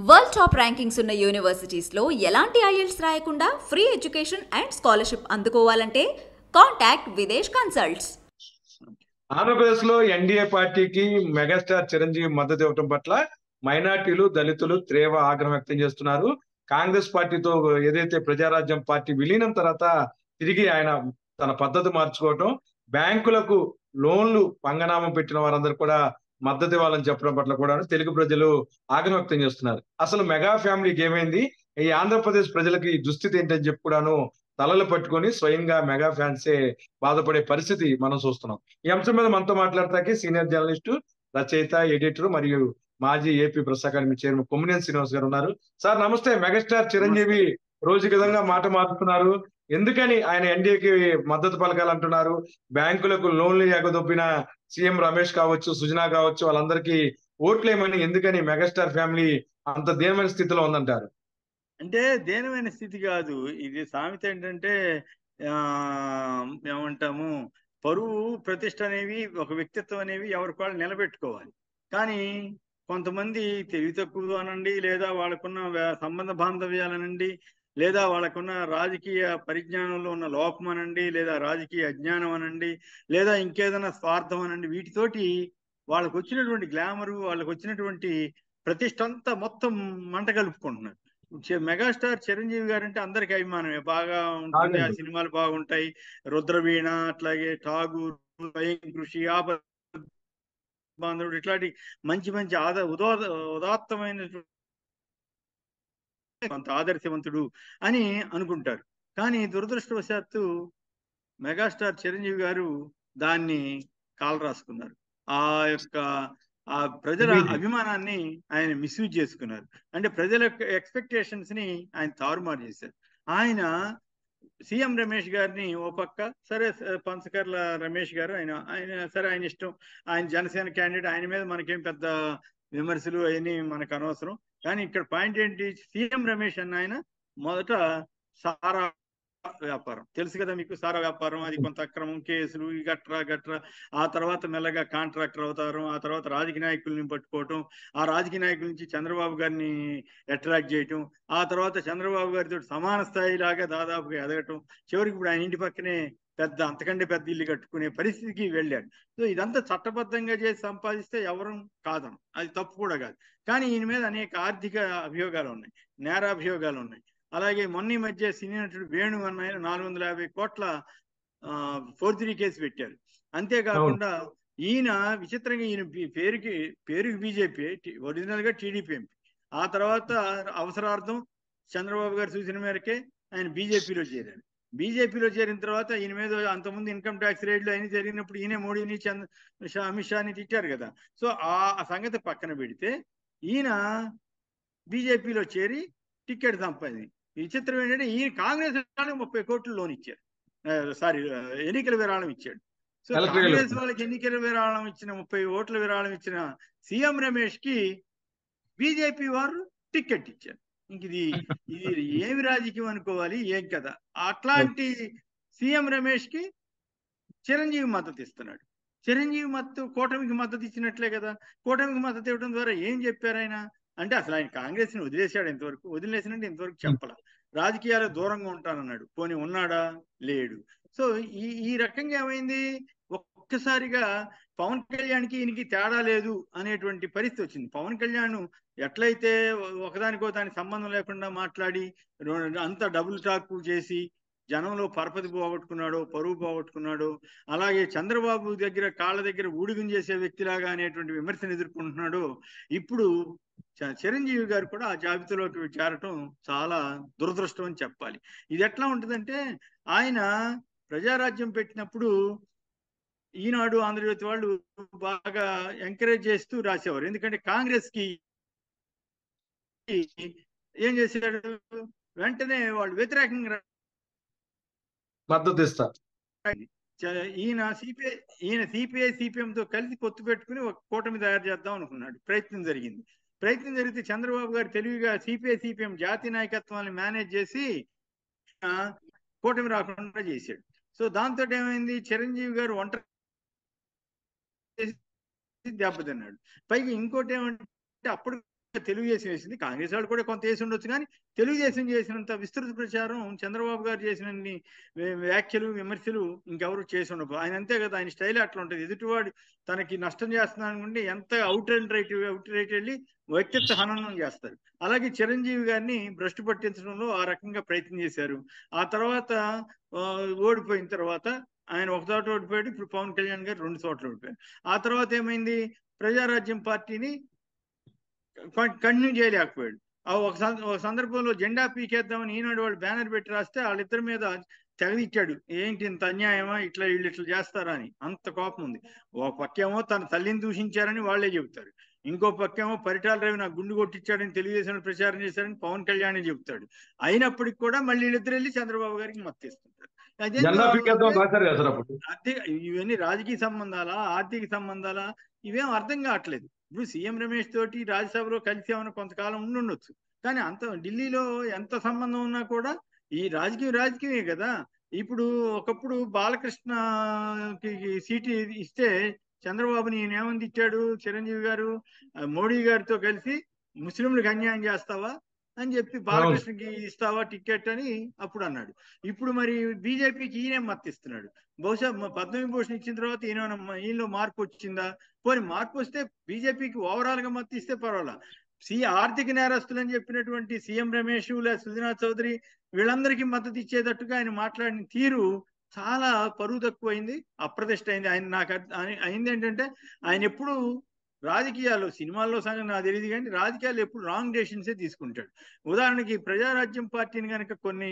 World top rankings ఉన్న universities లో ఎలాంటి ఐఎల్స్ రాయకుండా free education and scholarship అందుకోవాలంటే contact Videsh consults. Andhra Pradesh లో ఎన్డీఏ పార్టీకి మెగాస్టార్ చిరంజీవి మద్దతు ఇవ్వడం పట్ల మైనార్టీలు, దళితులు తీవ్ర ఆగ్రహం వ్యక్తం చేస్తున్నారు. కాంగ్రెస్ పార్టీతో ఏదైతే ప్రజారాజ్యం పార్టీ విలీనం తర్వాత తిరిగి ఆయన తన పద్ధతి మార్చుకోవటం, బ్యాంకులకు లోన్లు పంగనామం పెట్టిన వారందరూ కూడా మద్దతు ఇవ్వాలని చెప్పడం పట్ల కూడా తెలుగు ప్రజలు ఆగ్రహం వ్యక్తం చేస్తున్నారు. అసలు మెగా ఫ్యామిలీకి ఏమైంది, ఈ ఆంధ్రప్రదేశ్ ప్రజలకి ఈ దుస్థితి ఏంటని చెప్పి కూడాను తలలు పట్టుకొని స్వయంగా మెగా ఫ్యాన్సే బాధపడే పరిస్థితి మనం చూస్తున్నాం. ఈ అంశం మీద మనతో మాట్లాడటానికి సీనియర్ జర్నలిస్టు, రచయిత, ఎడిటర్ మరియు మాజీ AP press academy chairman Kommineni Srinivas గారు ఉన్నారు. సార్ నమస్తే. మెగాస్టార్ చిరంజీవి రోజుకి విధంగా మాట మారుతున్నారు, ఎందుకని ఆయన ఎన్డీఏకి మద్దతు పలకాలంటున్నారు? బ్యాంకులకు లోన్లు ఎగదొబ్బిన సీఎం రమేష్ కావచ్చు, సుజనా కావచ్చు, వాళ్ళందరికీ ఓట్లేమని ఎందుకని మెగాస్టార్ ఫ్యామిలీ అంత దీనమైన స్థితిలో ఉందంటారు? అంటే దీనమైన స్థితి కాదు, ఇది సామెత ఏంటంటే ఏమంటాము, పరువు ప్రతిష్ట అనేవి, ఒక వ్యక్తిత్వం అనేవి ఎవరికి వాళ్ళు నిలబెట్టుకోవాలి. కానీ కొంతమంది తెలివి తక్కువ అనండి, లేదా వాళ్ళకున్న సంబంధ బాంధవ్యాలనండి, లేదా వాళ్ళకున్న రాజకీయ పరిజ్ఞానంలో ఉన్న లోపం అనండి, లేదా రాజకీయ అజ్ఞానం అనండి, లేదా ఇంకేదైనా స్వార్థం అనండి, వీటితోటి వాళ్ళకు వచ్చినటువంటి గ్లామరు, వాళ్ళకు వచ్చినటువంటి ప్రతిష్ట అంతా మొత్తం మంట కలుపుకుంటున్నారు. మెగాస్టార్ చిరంజీవి గారు అంటే అందరికి అభిమానమే, బాగా ఉంటుంది, ఆ సినిమాలు బాగుంటాయి. రుద్రవీణ, అట్లాగే ఠాగూర్, స్వయం కృషి, బాంధవుడు, ఇట్లాంటి మంచి మంచి ఉదాత్తమైన కొంత ఆదర్శవంతుడు అని అనుకుంటారు. కానీ దురదృష్టవశాత్తు మెగాస్టార్ చిరంజీవి గారు దాన్ని కాలరాసుకున్నారు. ఆ ప్రజల అభిమానాన్ని ఆయన మిస్యూజ్ చేసుకున్నారు. అంటే ప్రజల ఎక్స్పెక్టేషన్స్ ని ఆయన తారుమారు చేశారు. ఆయన సీఎం రమేష్ గారిని ఓ పక్క, సరే పంచకర్ల రమేష్ గారు ఆయన సరే ఆయన ఇష్టం, ఆయన జనసేన క్యాండిడేట్, ఆయన మీద మనకేం పెద్ద విమర్శలు అవన్నీ మనకు అనవసరం. కానీ ఇక్కడ పాయింట్ ఏంటి, సీఎం రమేష్ అన్న ఆయన మొదట సారా వ్యాపారం తెలుసు కదా మీకు, సారా వ్యాపారం, అది కొంత అక్రమం, కేసులు గట్రా, ఆ తర్వాత మెల్లగా కాంట్రాక్టర్ అవుతారు, ఆ తర్వాత రాజకీయ నాయకుల్ని పట్టుకోవటం, ఆ రాజకీయ నాయకుల నుంచి చంద్రబాబు గారిని అట్రాక్ట్ చేయటం, ఆ తర్వాత చంద్రబాబు గారితో సమాన స్థాయిలాగా దాదాపుగా ఎదగటం, చివరికి ఇప్పుడు ఆయన ఇంటి పక్కనే అంతకంటే పెద్ద ఇల్లు కట్టుకునే పరిస్థితికి వెళ్ళాడు. సో ఇదంతా చట్టబద్ధంగా చేసి సంపాదిస్తే ఎవరు కాదను, అది తప్పు కూడా కాదు. కానీ ఈయన మీద అనేక ఆర్థిక అభియోగాలు ఉన్నాయి, నేరాభియోగాలు ఉన్నాయి. అలాగే మొన్న మధ్య సినీ నటుడు వేణు అన్న ఆయన 450 కోట్ల ఫోర్జరీ కేసు పెట్టారు. అంతేకాకుండా ఈయన విచిత్రంగా, ఈయన పేరుకి బీజేపీ, ఒరిజినల్ గా టీడీపీ ఎంపీ. ఆ తర్వాత అవసరార్థం చంద్రబాబు గారి సూచన మేరకే ఆయన బీజేపీలో చేరారు. బీజేపీలో చేరిన తర్వాత ఈయన మీద అంతకుముందు ఇన్కమ్ ట్యాక్స్ రేట్లు అయినా జరిగినప్పుడు ఈయన మోడీని, అమిత్ షాని తిట్టారు కదా. సో ఆ సంగతి పక్కన పెడితే ఈయన బీజేపీలో చేరి టికెట్ సంపాదించి, విచిత్రం ఏంటంటే ఈయన కాంగ్రెస్ 30 కోట్లు లోన్ ఇచ్చారు, ఎన్నికల విరాళం ఇచ్చాడు. సో కాంగ్రెస్ వాళ్ళకి ఎన్నికల విరాళం ఇచ్చిన 30 ఓట్ల విరాళం ఇచ్చిన సీఎం రమేష్ కి బీజేపీ వారు టికెట్ ఇచ్చారు. ఇంక ఇది ఏమి రాజకీయం అనుకోవాలి, ఏం కదా. అట్లాంటి సీఎం రమేష్ కి చిరంజీవి మద్దతు ఇస్తున్నాడు. చిరంజీవి కూటమికి మద్దతు ఇచ్చినట్లే కదా. కూటమికి మద్దతు ఇవ్వడం ద్వారా ఏం చెప్పారు ఆయన అంటే, అసలు ఆయన కాంగ్రెస్ ని వదిలేశాడు, వదిలేసినట్టు ఇంతవరకు చెప్పాల. రాజకీయాలకు దూరంగా ఉంటానన్నాడు, పోనీ ఉన్నాడా? లేడు. సో ఈ రకంగా ఏమైంది, ఒక్కసారిగా పవన్ కళ్యాణ్కి ఈయనకి తేడా లేదు అనేటువంటి పరిస్థితి వచ్చింది. పవన్ కళ్యాణ్ ఎట్లయితే ఒకదానికో దానికి సంబంధం లేకుండా మాట్లాడి అంత డబుల్ టాక్ చేసి జనంలో పరపతి పోగొట్టుకున్నాడు, పరువు పోగొట్టుకున్నాడు. అలాగే చంద్రబాబు దగ్గర కాళ్ళ దగ్గర ఊడిగం చేసే వ్యక్తిలాగా అనేటువంటి విమర్శను ఎదుర్కొంటున్నాడు. ఇప్పుడు చిరంజీవి గారు కూడా ఆ జాబితాలోకి చేరటం చాలా దురదృష్టం అని చెప్పాలి. ఇది ఎట్లా ఉంటుందంటే, ఆయన ప్రజారాజ్యం పెట్టినప్పుడు ఈనాడు, ఆంధ్రజ్యోతి వాళ్ళు బాగా ఎంకరేజ్ చేస్తూ రాసేవారు. ఎందుకంటే కాంగ్రెస్ కి ఏం చేశాడు, వెంటనే వాళ్ళు వ్యతిరేకంగా మద్దతు ఇస్తారు. ఈయన సిపిఐ సిపిఎంతో కలిసి పొత్తు పెట్టుకుని ఒక కూటమి తయారు చేద్దాం అనుకున్నాడు. ప్రయత్నం జరిగితే చంద్రబాబు గారు తెలివిగా సిపిఐ సిపిఎం జాతీయ నాయకత్వాన్ని మేనేజ్ చేసి కూటమి రాకుండా చేశాడు. సో దాంతో ఏమైంది, చిరంజీవి గారు ఒంటరి దెబ్బతిన్నాడు. పైగా ఇంకోటి ఏమంటే, అప్పుడు తెలుగుదేశం వేసింది, కాంగ్రెస్ వాళ్ళు కూడా కొంత వేసి ఉండొచ్చు, కానీ తెలుగుదేశం చేసినంత విస్తృత ప్రచారం చంద్రబాబు గారు చేసినన్ని వ్యాఖ్యలు విమర్శలు ఇంకెవరు చేసి ఉండవు. ఆయన అంతే కదా, ఆయన స్టైల్ అట్లా ఉంటుంది. ఎదుటివాడు తనకి నష్టం చేస్తున్నాను అనుకుంటే ఎంత అవుట్ రైట్ వెళ్ళి వ్యక్తిత్వ హననం చేస్తారు. అలాగే చిరంజీవి గారిని భ్రష్టు పట్టించడంలో ఆ రకంగా ప్రయత్నం చేశారు. ఆ తర్వాత ఓడిపోయిన తర్వాత ఆయన ఒక చోట ఓడిపోయాడు, ఇప్పుడు పవన్ కళ్యాణ్ గారు 2 చోట్ల ఓడిపోయారు. ఆ తర్వాత ఏమైంది, ప్రజారాజ్యం పార్టీని కంటిన్యూ చేయలేకపోయాడు. ఒక సందర్భంలో జెండా పీకేద్దామని ఈనాడు వాళ్ళు బ్యానర్ పెట్టి రాస్తే వాళ్ళిద్దరి మీద తెగదిచ్చాడు. ఏంటి ఇంత అన్యాయమా, వీళ్ళు ఇట్లా చేస్తారా అని. అంత కోపం ఉంది. ఒక పక్కేమో తన తల్లిని దూషించారని వాళ్లే చెబుతారు, ఇంకో పక్కేమో పరిటాల రవి నాకు గుండు కొట్టించాడని తెలుగుదేశంలో ప్రచారం చేశారని పవన్ కళ్యాణ్ చెబుతాడు. అయినప్పటికి కూడా మళ్ళీ వీళ్ళిద్దరు వెళ్ళి చంద్రబాబు గారికి మద్దతిస్తుంటారు. ఇవన్నీ రాజకీయ సంబంధాలా, ఆర్థిక సంబంధాలా, ఇవేం అర్థం కావట్లేదు. ఇప్పుడు సీఎం రమేష్ తోటి రాజ్యసభలో కలిసేమని కొంతకాలం ఉండొచ్చు, కానీ అంత ఢిల్లీలో ఎంత సంబంధం ఉన్నా కూడా ఈ రాజకీయమే కదా. ఇప్పుడు ఒకప్పుడు బాలకృష్ణకి సీటు ఇస్తే చంద్రబాబుని ఏమంది ఇచ్చాడు చిరంజీవి గారు, మోడీ గారితో కలిసి ముస్లింలకు అన్యాయం చేస్తావా అని చెప్పి బాలకృష్ణకి ఇస్తావా టికెట్ అని అప్పుడు అన్నాడు. ఇప్పుడు మరి బీజేపీకి ఈయనే మద్దతిస్తున్నాడు. బహుశా పద్మవిభూషణ్ ఇచ్చిన తర్వాత ఈయనలో మార్పు వచ్చిందా? పోనీ మార్పు వస్తే బీజేపీకి ఓవరాల్ గా మద్దతు ఇస్తే పర్వాలా. ఆర్థిక నేరస్తులని చెప్పినటువంటి సీఎం రమేష్, సుజనా చౌదరి వీళ్ళందరికీ మద్దతు ఇచ్చేటట్టుగా ఆయన మాట్లాడిన తీరు చాలా పరువు తక్కువైంది, అప్రతిష్ట అయింది. నాకు అయింది ఏంటంటే, ఆయన ఎప్పుడు రాజకీయాల్లో, సినిమాల్లో సంగతి నాకు తెలియదు కానీ రాజకీయాల్లో ఎప్పుడు రాంగ్ డెసిషన్సే తీసుకుంటాడు. ఉదాహరణకి ప్రజారాజ్యం పార్టీని కనుక కొన్ని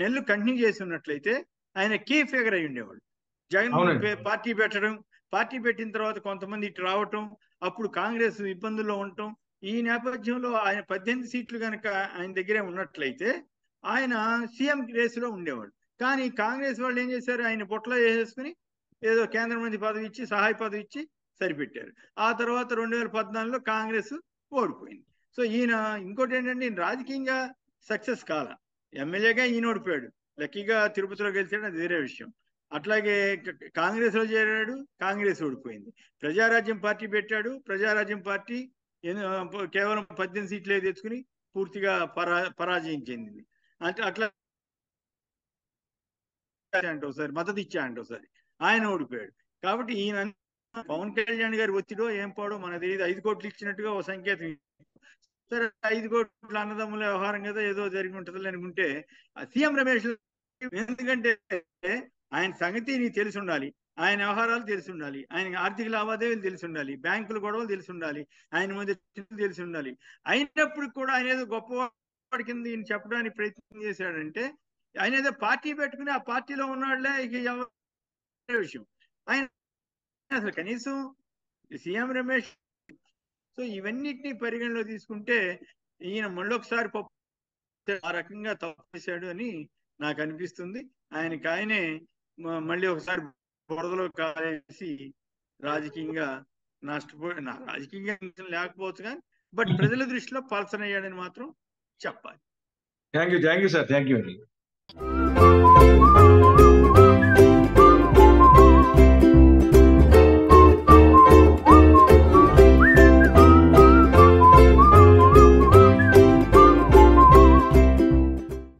నెలలు కంటిన్యూ చేసి ఉన్నట్లయితే ఆయన కీ ఫిగర్ అయి ఉండేవాడు. జగన్ పార్టీ పెట్టిన తర్వాత కొంతమంది ఇటు రావటం, అప్పుడు కాంగ్రెస్ ఇబ్బందుల్లో ఉండటం, ఈ నేపథ్యంలో ఆయన 18 సీట్లు కనుక ఆయన దగ్గరే ఉన్నట్లయితే ఆయన సీఎం రేసులో ఉండేవాడు. కానీ కాంగ్రెస్ వాళ్ళు ఏం చేశారు, ఆయన బొట్లో వేసేసుకుని ఏదో కేంద్ర మంత్రి పదవి ఇచ్చి, సహాయ పదవి ఇచ్చి సరిపెట్టారు. ఆ తర్వాత 2014లో కాంగ్రెస్ ఓడిపోయింది. సో ఈయన ఇంకోటి ఏంటంటే, ఈయన రాజకీయంగా సక్సెస్ కాల, ఎమ్మెల్యేగా ఈయన ఓడిపోయాడు, లక్కీగా తిరుపతిలో గెలిచాడు, అది వేరే విషయం. అట్లాగే కాంగ్రెస్ లో చేరాడు, కాంగ్రెస్ ఓడిపోయింది. ప్రజారాజ్యం పార్టీ పెట్టాడు, ప్రజారాజ్యం పార్టీ కేవలం 18 సీట్లే తెచ్చుకుని పూర్తిగా పరాజయం చెందింది. అట్లా అంటే ఒకసారి మద్దతు ఇచ్చా అంటే ఒకసారి ఆయన ఓడిపోయాడు. కాబట్టి ఈయన పవన్ కళ్యాణ్ గారి ఒత్తిడో ఏం పాడో మనకు తెలియదు. 5 కోట్లు ఇచ్చినట్టుగా ఒక సంకేతం. సరే 5 కోట్ల అన్నదమ్ముల వ్యవహారం కదా, ఏదో జరిగి ఉంటుంది అనుకుంటే సీఎం రమేష్, ఎందుకంటే ఆయన సంగతి నీకు తెలిసి ఉండాలి, ఆయన వ్యవహారాలు తెలిసి ఉండాలి, ఆయన ఆర్థిక లావాదేవీలు తెలిసి ఉండాలి, బ్యాంకుల గొడవలు తెలిసి ఉండాలి, ఆయన మధ్య తెలిసి ఉండాలి. అయినప్పుడు కూడా ఆయన ఏదో గొప్పవాడి కింద ఈయన చెప్పడానికి ప్రయత్నం చేశాడంటే, ఆయన ఏదో పార్టీ పెట్టుకుని ఆ పార్టీలో ఉన్నాడులే, ఇక ఎవరి విషయం. ఆయన అసలు కనీసం సీఎం రమేష్. సో ఇవన్నిటినీ పరిగణలో తీసుకుంటే ఈయన మళ్ళొకసారి ఆ రకంగా తప్పు చేశాడు అని నాకు అనిపిస్తుంది. ఆయనే మళ్ళీ ఒకసారి బురదలో కాలేసి రాజకీయంగా రాజకీయంగా లేకపోవచ్చు కానీ, బట్ ప్రజల దృష్టిలో పల్సనయ్యాడని మాత్రం చెప్పాలి. Thank you sir, thank you.